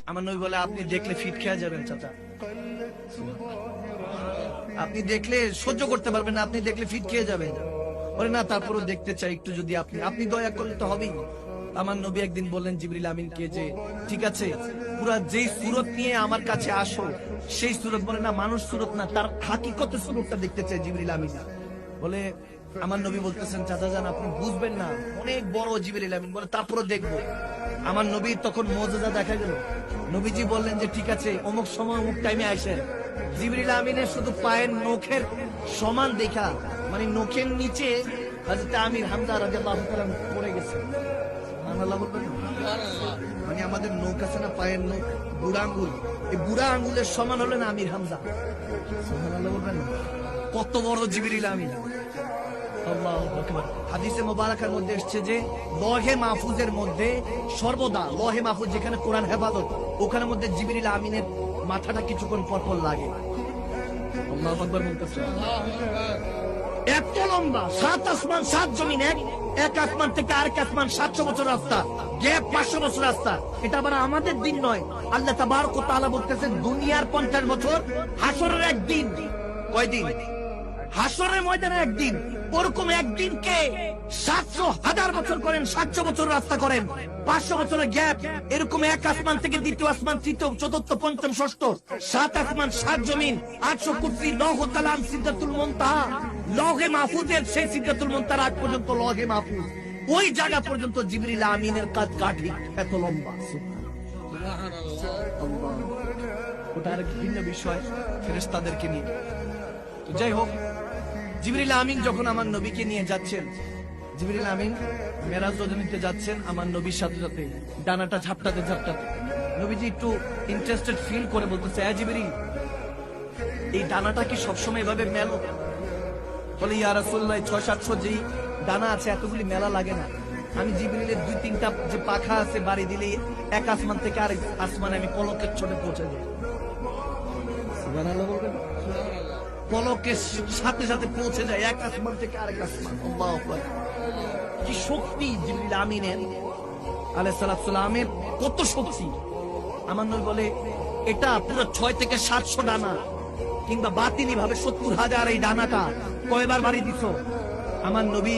আমার নবী বলে, আপনি দেখলে ফিট খেয়ে যাবেন চাচা, আপনি দেখলে সহ্য করতে পারবেন না, আপনি দেখলে ফিট খেয়ে যাবেন। বলে না, তারপরও দেখতে চাই একটু, যদি আপনি দয়া করলে তো হবেই। আমার নবী একদিন বললেন জিবরিল আমিনকে যে ঠিক আছে, পুরা যেই সুরত নিয়ে আমার কাছে আসো সেই সুরত, বলে না মানুষ সুরত না, তার হাকিকত সুরতটা দেখতে চাই জিবরিল আমিন। বলে আমার নবী বলতেছেন চাচা যান আপনি বুঝবেন না, অনেক বড় জিবরিল আমিন। বলে তারপরও দেখবো। আমার নবী তখন মুজিজা দেখা গেল। নবীজি বললেন যে ঠিক আছে, অমুক সময় অমুক টাইমে আসেন। জিবরিল আমিনের শুধু পায়ের নখের সমান দেখা, মানে নখের নিচে হযরত আমির হামজা রাদিয়াল্লাহু তাআলা পড়ে গেছে। সুবহানাল্লাহ বলবেন। মানে আমাদের নখ আছে না, পায়ের নখ, বুড়া আঙ্গুল, এই বুড়া আঙ্গুলের সমান হলেন আমির হামজা। সুবহানাল্লাহ বলবেন। কত বড় জিবরিল আমিন। আল্লাহু আকবার। হাদিসে মুবারাকার মধ্যে এসেছে যে লৌহে মাহফুজের মধ্যে সর্বদা, লৌহে মাহফুজ যেখানে কোরআন হেফাজত, ওখানের মধ্যে জিবরিল আমিনের মাথাটা কিছুক্ষণ পর পর লাগে। আল্লাহু আকবার বলতেছে। এত লম্বা, 7 আসমান 7 জমিন, এক আসমান থেকে আরেক আসমান 700 বছর রাস্তা, গ্যাপ 500 বছর রাস্তা। এটা আবার আমাদের দিন নয়। আল্লাহ তাবারক ওয়া তাআলা বলতেছেন দুনিয়ার 50 বছর, হাসরের একদিন। কয়দিন? হাসরের ময়দানে একদিন। ওরকম একদিনকে 700,000 বছর করেন, 700 বছর রাস্তা করেন, 500 বছরের গ্যাপ। এরকম এক আসমান থেকে দ্বিতীয় আসমান, তৃতীয়, চতুর্থ, পঞ্চম, ষষ্ঠ, 7 আসমান 7 জমিন, 800 কুরসি, লৌহ কালাম, সিদরাতুল মুনতাহা, লৌহে মাহফুজের সেই সিদরাতুল মুনতাহার আগ পর্যন্ত লৌহে মাহফুজ, ওই জায়গা পর্যন্ত জিবরিল আমিনের কাজ কাঠি এত লম্বা। ওটা আর ভিন্ন বিষয় ফেরেশতাদেরকে নিয়ে। তো যাই হোক, জিবরিল আমিন যখন আমার নবীকে নিয়ে যাচ্ছেন, জিবরিল আমিন মেরাজ রজনীতে যাচ্ছেন আমার নবীর সাথে সাথে, ডানাটা ঝাপটাতে ঝাপটাতে। নবীজি একটু ইন্টারেস্টেড ফিল করে বলতেছে, জিবরিল এই ডানাটা কি সবসময় এভাবে মেলো? বলে ইয়া রাসূলুল্লাহ 600-700 যেই ডানা আছে এতগুলি মেলা লাগে না। আমি জিবরিলের 2-3টা যে পাখা আছে বাড়ি দিলে এক আসমান থেকে আরেক আসমানে আমি পলকের ছোটে পৌঁছে যাই। সুবহানাল্লাহ বলবেন। পলকের সাথে সাথে পৌঁছে যায় এক আসমান থেকে আরেক আসমান। আল্লাহু আকবার। কি শক্তি জিবরিল আমিনের আলাইহিস সালামের, কত শক্তি! আমার নবী বলে এটা পুরো 6 থেকে 700 ডানা, কিংবা বাতিনি ভাবে 70,000 এই ডানাটা কয়বার বাড়ি দিছো? আমার নবী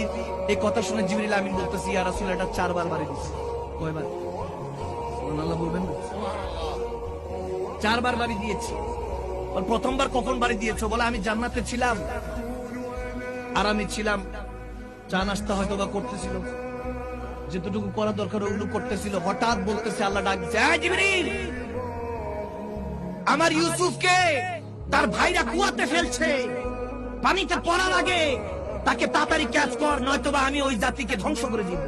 এই কথা শুনে জিবরিল আমিন বলতেছি, ইয়া রাসূল এটা 4 বার বাড়ি দিছে। কয়বার? সুবহানাল্লাহ বলবেন। 4 বার বাড়ি দিয়েছি। প্রথমবার কখন বাড়ি দিয়েছো? বলে আমি জান্নাতে ছিলাম, আরামে ছিলাম, চা নাস্তা হয়তো বা করতেছিল, যেটুকু করা দরকার ওগুলো করতেছিল। হঠাৎ বলতেছে, আল্লাহ ডাক দিচ্ছে, জিবরিল আমার ইউসুফকে তার ভাইরা কুয়াতে ফেলছে, পানিতে পড়ার আগে তাকে তাড়াতাড়ি ক্যাচ কর, নয়তো বা আমি ওই জাতিকে ধ্বংস করে দিব।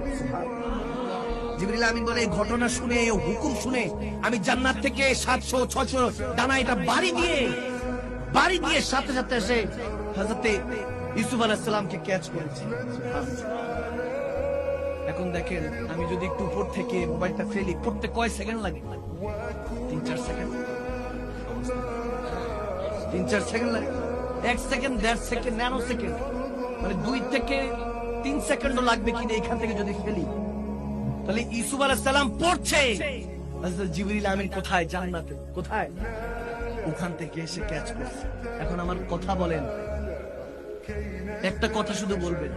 জিবরিল আমিন বলে এই ঘটনা শুনে, এই হুকুম শুনে আমি জান্নাত থেকে 700-600 ডানা এটা বাড়ি দিয়ে সাথে সাথে এসে হযরতে ইউসুফ আলাইহিস সালামকে ক্যাচ করেছি। এখন দেখেন, আমি যদি একটু উপর থেকে মোবাইলটা ফেলি, পড়তে কয় সেকেন্ড লাগে? 3-4 সেকেন্ড। 3-4 সেকেন্ড লাগে। 1 সেকেন্ড, 1.5 সেকেন্ড, ন্যানো সেকেন্ড, মানে 2 থেকে 3 সেকেন্ডও লাগবে কিনা এখান থেকে যদি ফেলি। তাহলে ইউসুফ আলাইহিস সালাম পড়ছে, হযরত জিবরিল আমিন কোথায়? জান্নাতে। কোথায়? ওখান থেকে এসে ক্যাচ করছে। এখন আমার কথা বলেন, একটা কথা শুধু বলবেন,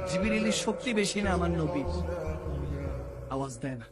জিবরিলের শক্তি বেশি না আমার নবীর? আওয়াজ দেয় না।